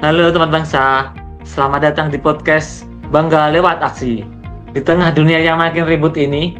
Halo teman bangsa, selamat datang di podcast Bangga Lewat Aksi. Di tengah dunia yang makin ribut ini,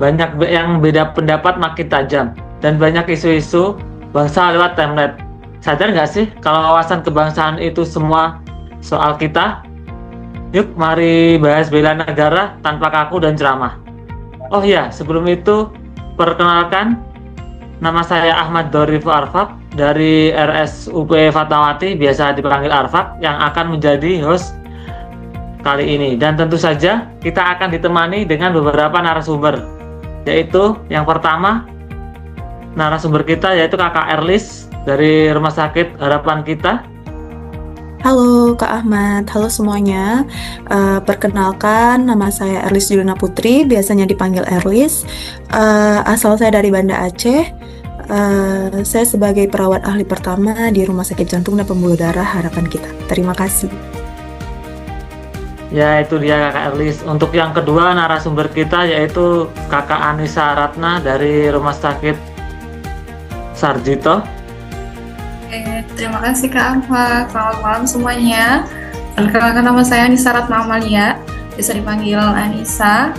banyak yang beda pendapat makin tajam, dan banyak isu-isu bangsa lewat timeline. Sadar nggak sih kalau wawasan kebangsaan itu semua soal kita? Yuk mari bahas bela negara tanpa kaku dan ceramah. Oh ya, sebelum itu perkenalkan, nama saya Ahmad Dorifo Arfak dari RSUP Fatmawati, biasa dipanggil Arfak, yang akan menjadi host kali ini. Dan tentu saja kita akan ditemani dengan beberapa narasumber, yaitu yang pertama narasumber kita yaitu Kakak Erlis dari Rumah Sakit Harapan Kita. Halo Kak Ahmad, halo semuanya. Perkenalkan, nama saya Erlis Julina Putri, biasanya dipanggil Erlis. Asal saya dari Banda Aceh. Saya sebagai perawat ahli pertama di Rumah Sakit Jantung dan Pembuluh Darah Harapan Kita. Terima kasih. Ya, itu dia Kakak Erlis. Untuk yang kedua narasumber kita yaitu Kakak Anissa Ratna dari Rumah Sakit Sarjito. Terima kasih Kak Arfa. Selamat malam semuanya. Perkenalkan, nama saya Anissa Ratna Amalia, bisa dipanggil Anissa.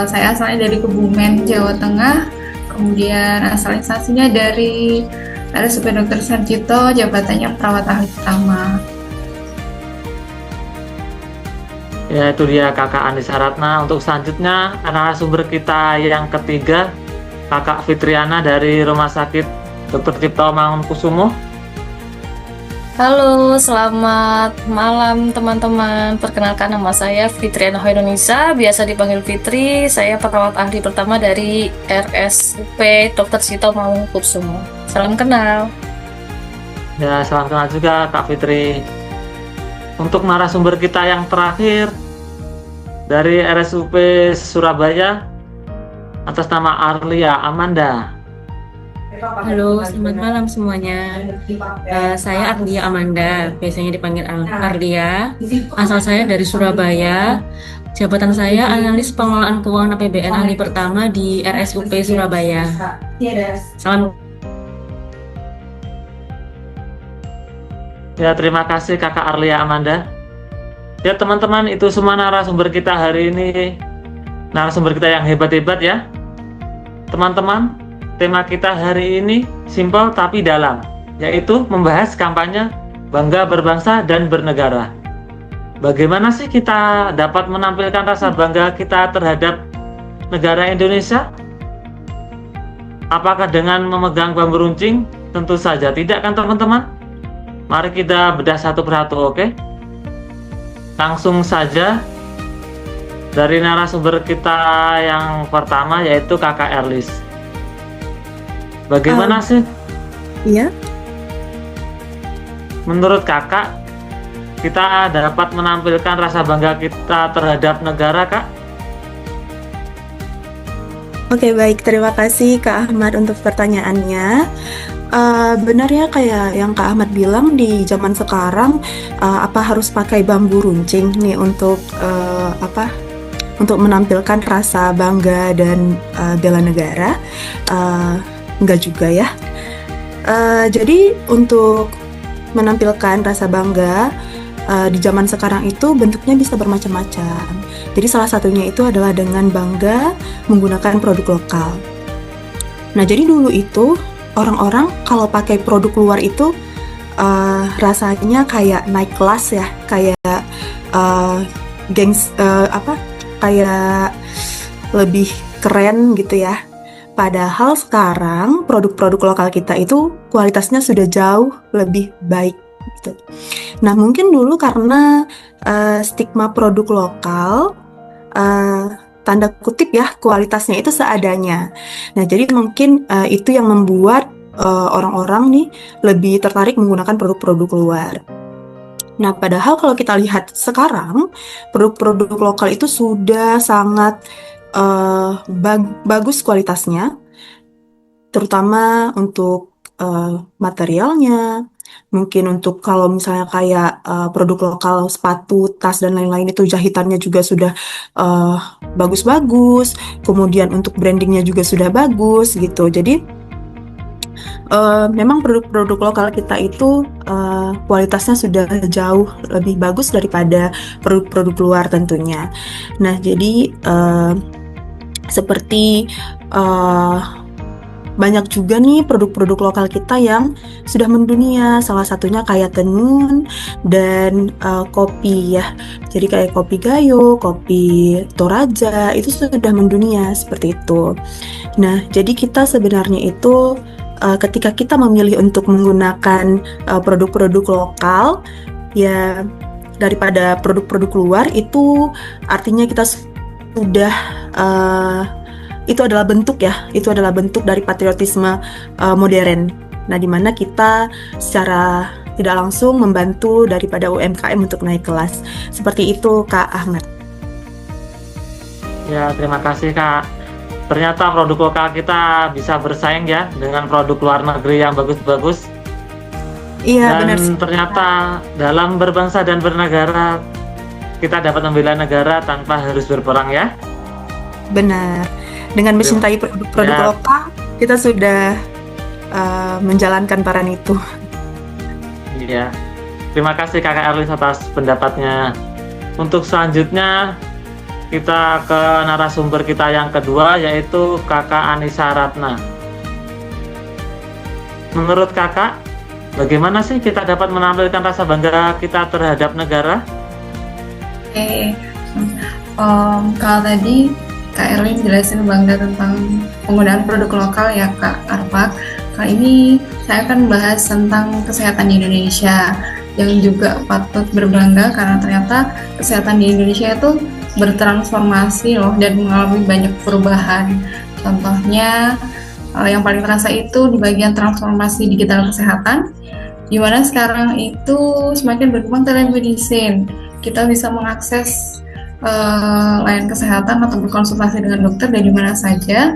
Saya asalnya dari Kebumen, Jawa Tengah. Kemudian asal instansinya dari RSUP Dr. Sarjito, jabatannya perawat ahli pertama. Ya, itu dia Kakak Anissa Ratna. Untuk selanjutnya narasumber kita yang ketiga Kakak Fitriana dari Rumah Sakit Dr. Cipto Mangunkusumo. Halo, selamat malam teman-teman. Perkenalkan, nama saya Fitriana Hoirunisa, biasa dipanggil Fitri. Saya perawat ahli pertama dari RSUP Dr. Cipto Mangunkusumo. Salam kenal. Ya, salam kenal juga Kak Fitri. Untuk narasumber kita yang terakhir dari RSUP Surabaya atas nama Arlia Amanda. Halo, selamat malam semuanya. Saya Arlia Amanda, biasanya dipanggil Arlia. Asal saya dari Surabaya. Jabatan saya analis pengelolaan keuangan APBN ahli pertama di RSUP Surabaya. Salam. Ya, terima kasih Kakak Arlia Amanda. Ya teman-teman, itu semua narasumber kita hari ini. Narasumber kita yang hebat-hebat ya. Teman-teman, tema kita hari ini simpel tapi dalam, yaitu membahas kampanye Bangga Berbangsa dan Bernegara. Bagaimana sih kita dapat menampilkan rasa bangga kita terhadap negara Indonesia? Apakah dengan memegang bambu runcing? Tentu saja tidak kan teman-teman? Mari kita bedah satu persatu, oke? Langsung saja dari narasumber kita yang pertama yaitu Kakak Erlis. Bagaimana sih? Iya. Menurut Kakak, kita dapat menampilkan rasa bangga kita terhadap negara, Kak? Oke, baik. Terima kasih Kak Ahmad untuk pertanyaannya. Benar ya, kayak yang Kak Ahmad bilang, di zaman sekarang apa harus pakai bambu runcing nih untuk untuk menampilkan rasa bangga dan bela negara? Enggak juga ya. Jadi untuk menampilkan rasa bangga di zaman sekarang itu bentuknya bisa bermacam-macam. Jadi salah satunya itu adalah dengan bangga menggunakan produk lokal. Nah, jadi dulu itu orang-orang kalau pakai produk luar itu rasanya kayak naik kelas ya, kayak kayak lebih keren gitu ya. Padahal sekarang produk-produk lokal kita itu kualitasnya sudah jauh lebih baik gitu. Nah, mungkin dulu karena stigma produk lokal, tanda kutip ya, kualitasnya itu seadanya. Nah, jadi mungkin itu yang membuat orang-orang nih lebih tertarik menggunakan produk-produk luar. Nah, padahal kalau kita lihat sekarang, produk-produk lokal itu sudah sangat bagus kualitasnya, terutama untuk materialnya. Mungkin untuk kalau misalnya kayak produk lokal, sepatu, tas, dan lain-lain itu jahitannya juga sudah bagus-bagus. Kemudian untuk brandingnya juga sudah bagus gitu. Jadi memang produk-produk lokal kita itu kualitasnya sudah jauh lebih bagus daripada produk-produk luar tentunya. Nah, jadi seperti banyak juga nih produk-produk lokal kita yang sudah mendunia, salah satunya kayak tenun dan kopi ya. Jadi kayak kopi Gayo, kopi Toraja itu sudah mendunia seperti itu. Nah, jadi kita sebenarnya itu ketika kita memilih untuk menggunakan produk-produk lokal ya daripada produk-produk luar, itu artinya kita sudah itu adalah bentuk dari patriotisme modern. Nah, di mana kita secara tidak langsung membantu daripada UMKM untuk naik kelas. Seperti itu, Kak Ahmad. Ya, terima kasih Kak. Ternyata produk lokal kita bisa bersaing ya dengan produk luar negeri yang bagus-bagus. Iya, benar. Dan ternyata dalam berbangsa dan bernegara kita dapat membela negara tanpa harus berperang ya. Benar. Dengan mencintai produk-produk Ya. lokal, kita sudah menjalankan peran itu. Iya. Terima kasih Kakak Erlis atas pendapatnya. Untuk selanjutnya kita ke narasumber kita yang kedua, yaitu Kakak Anissa Ratna. Menurut Kakak, bagaimana sih kita dapat menampilkan rasa bangga kita terhadap negara? Oke, kalau tadi Kak Erlin jelasin bangga tentang penggunaan produk lokal ya Kak Arpak. Kali ini saya akan bahas tentang kesehatan di Indonesia yang juga patut berbangga karena ternyata kesehatan di Indonesia itu bertransformasi loh dan mengalami banyak perubahan. Contohnya yang paling terasa itu di bagian transformasi digital kesehatan, di mana sekarang itu semakin berkembang telemedicine. Kita bisa mengakses layanan kesehatan atau berkonsultasi dengan dokter dari mana saja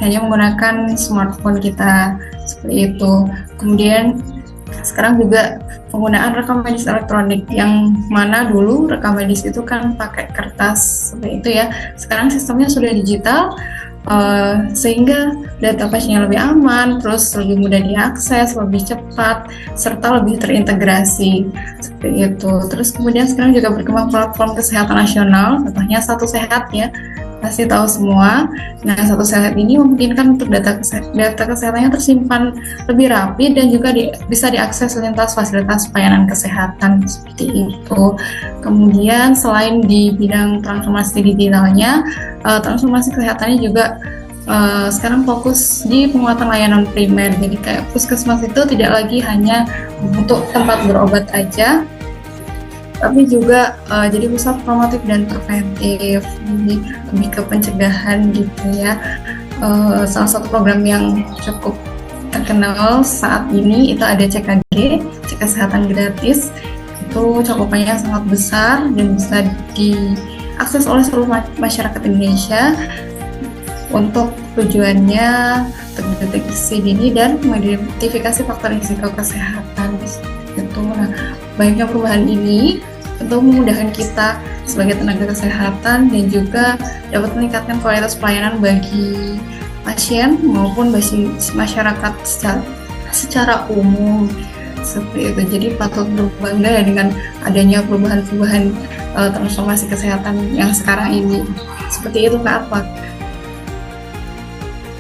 hanya menggunakan smartphone kita seperti itu. Kemudian sekarang juga penggunaan rekam medis elektronik yang mana dulu rekam medis itu kan pakai kertas seperti itu ya. Sekarang sistemnya sudah digital sehingga data pasiennya lebih aman, terus lebih mudah diakses, lebih cepat, serta lebih terintegrasi seperti itu. Terus kemudian sekarang juga berkembang platform kesehatan nasional, contohnya Satu Sehat ya, pasti tahu semua. Nah, Satu Sehat ini memungkinkan untuk data kesehatannya tersimpan lebih rapi dan juga bisa diakses lintas fasilitas pelayanan kesehatan seperti itu. Kemudian selain di bidang transformasi digitalnya, transformasi kesehatannya juga sekarang fokus di penguatan layanan primer. Jadi kayak puskesmas itu tidak lagi hanya untuk tempat berobat aja, tapi juga jadi pusat promotif dan preventif, jadi lebih ke pencegahan gitu ya. Salah satu program yang cukup terkenal saat ini itu ada CKG, cek kesehatan gratis. Itu cakupannya sangat besar dan bisa diakses oleh seluruh masyarakat Indonesia untuk tujuannya terdeteksi dini dan mengidentifikasi faktor risiko kesehatan gitu. Nah, banyaknya perubahan ini tentu memudahkan kita sebagai tenaga kesehatan dan juga dapat meningkatkan kualitas pelayanan bagi pasien maupun bagi masyarakat secara umum seperti itu. Jadi patut berbangga ya dengan adanya perubahan-perubahan transformasi kesehatan yang sekarang ini. Seperti itu Kak Arpak.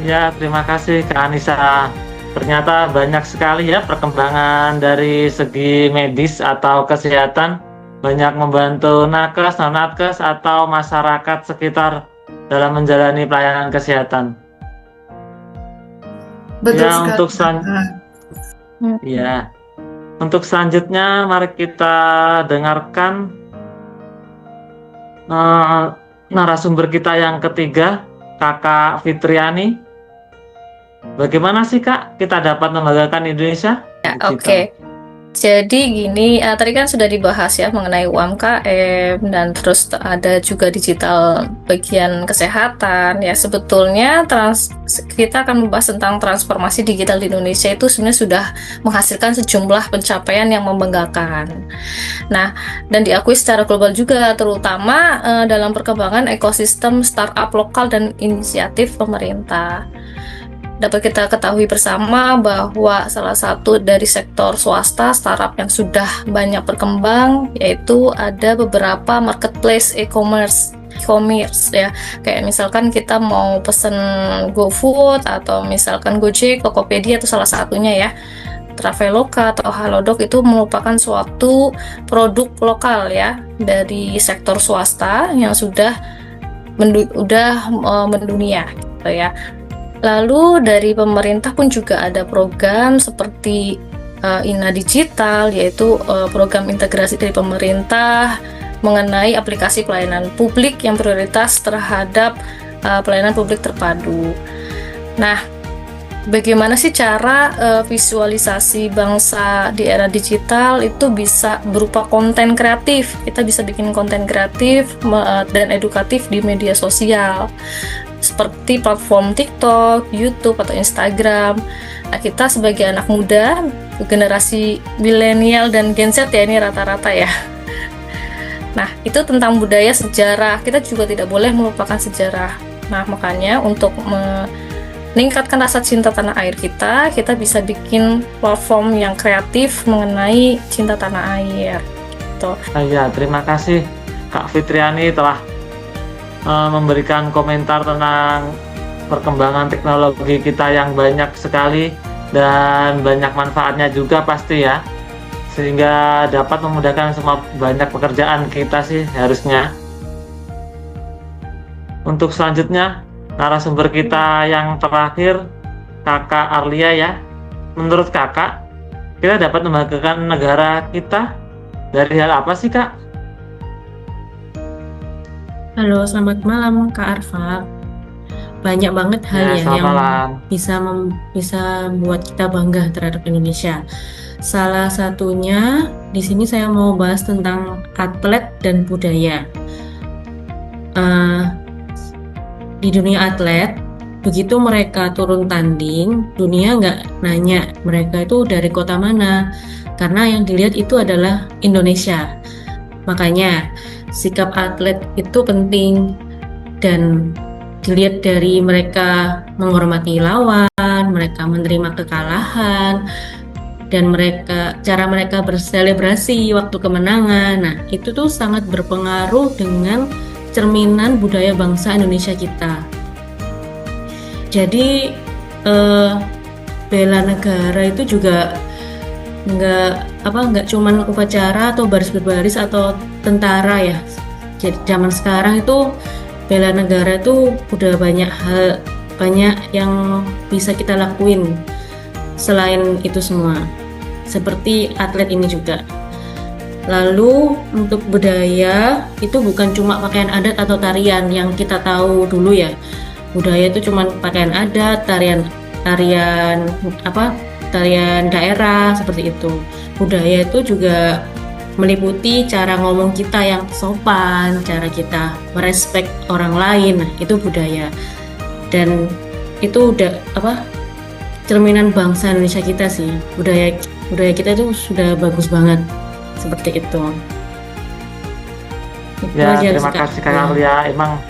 Ya, terima kasih Kak Anissa. Ternyata banyak sekali ya perkembangan dari segi medis atau kesehatan, banyak membantu nakes, non-nakes, atau masyarakat sekitar dalam menjalani pelayanan kesehatan. Betul Ya, sekali. Untuk selanjutnya mari kita dengarkan narasumber kita yang ketiga, Kakak Fitriani. Bagaimana sih Kak kita dapat membanggakan Indonesia? Ya, oke. Jadi gini, tadi kan sudah dibahas ya mengenai UMKM dan terus ada juga digital bagian kesehatan. Ya sebetulnya kita akan membahas tentang transformasi digital di Indonesia itu sebenarnya sudah menghasilkan sejumlah pencapaian yang membanggakan. Nah, dan diakui secara global juga, terutama dalam perkembangan ekosistem startup lokal dan inisiatif pemerintah. dapat kita ketahui bersama bahwa salah satu dari sektor swasta startup yang sudah banyak berkembang yaitu ada beberapa marketplace e-commerce ya, kayak misalkan kita mau pesen GoFood atau misalkan Gojek, Tokopedia itu salah satunya ya. Traveloka atau Halodoc itu merupakan suatu produk lokal ya dari sektor swasta yang sudah mendunia gitu ya. Lalu dari pemerintah pun juga ada program seperti INA Digital, yaitu program integrasi dari pemerintah mengenai aplikasi pelayanan publik yang prioritas terhadap pelayanan publik terpadu. Nah, bagaimana sih cara visualisasi bangsa di era digital itu bisa berupa konten kreatif? Kita bisa bikin konten kreatif dan edukatif di media sosial seperti platform TikTok, YouTube, atau Instagram. Nah, kita sebagai anak muda, generasi milenial dan Gen Z ya, ini rata-rata ya. Nah, itu tentang budaya, sejarah. Kita juga tidak boleh melupakan sejarah. Nah, makanya untuk meningkatkan rasa cinta tanah air kita bisa bikin platform yang kreatif mengenai cinta tanah air. Gitu. Ya, terima kasih Kak Fitriani telah memberikan komentar tentang perkembangan teknologi kita yang banyak sekali dan banyak manfaatnya juga pasti ya, sehingga dapat memudahkan semua banyak pekerjaan kita sih harusnya. Untuk selanjutnya narasumber kita yang terakhir, Kakak Arlia ya. Menurut Kakak, kita dapat membanggakan negara kita dari hal apa sih Kak? Halo, selamat malam Kak Arfa. Banyak banget hal Selamat yang malam. bisa membuat kita bangga terhadap Indonesia. Salah satunya di sini saya mau bahas tentang atlet dan budaya. Di dunia atlet, begitu mereka turun tanding, dunia nggak nanya mereka itu dari kota mana, karena yang dilihat itu adalah Indonesia. Makanya sikap atlet itu penting dan dilihat dari mereka menghormati lawan, mereka menerima kekalahan, dan cara mereka berselebrasi waktu kemenangan. Nah, itu tuh sangat berpengaruh dengan cerminan budaya bangsa Indonesia kita. Jadi bela negara itu juga nggak cuman upacara atau baris berbaris atau tentara ya. Jadi zaman sekarang itu bela negara itu udah banyak yang bisa kita lakuin selain itu semua, seperti atlet ini juga. Lalu untuk budaya itu bukan cuma pakaian adat atau tarian yang kita tahu dulu ya. Budaya itu cuma pakaian adat, tarian daerah seperti itu. Budaya itu juga meliputi cara ngomong kita yang sopan, cara kita merespek orang lain. Nah, itu budaya. Dan itu udah cerminan bangsa Indonesia kita sih. Budaya kita itu sudah bagus banget seperti itu. Ya, terima kasih Kak Arlia. Emang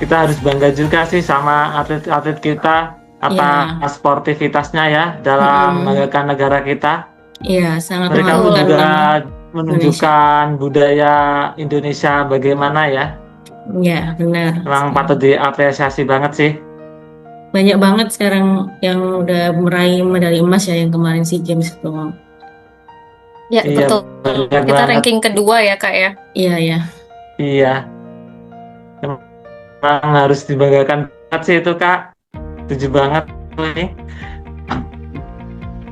kita harus bangga juga sih sama atlet-atlet kita atas sportivitasnya ya dalam membanggakan negara kita. Iya, sangat Mereka pun membanggakan juga menunjukkan budaya Indonesia bagaimana ya. Iya, benar. Memang patut diapresiasi banget sih. Banyak banget sekarang yang udah meraih medali emas ya, yang kemarin SEA Games itu. Ya, Iya, betul. banyak Kita banget. ranking kedua ya, Kak ya. Iya, ya. Iya. Memang harus dibanggakan banget sih itu Kak. Setuju banget nih.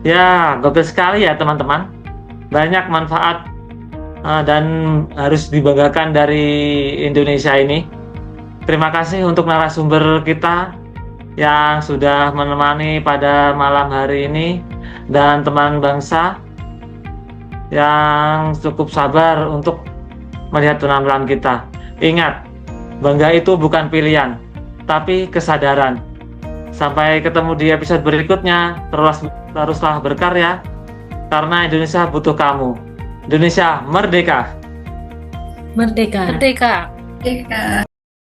Ya, gokil sekali ya teman-teman. Banyak manfaat dan harus dibanggakan dari Indonesia ini. Terima kasih untuk narasumber kita yang sudah menemani pada malam hari ini dan teman bangsa yang cukup sabar untuk melihat penampilan kita. Ingat, bangga itu bukan pilihan, tapi kesadaran. Sampai ketemu di episode berikutnya. Teruslah berkarya, karena Indonesia butuh kamu. Indonesia merdeka! Merdeka. Merdeka. Oke, Kak.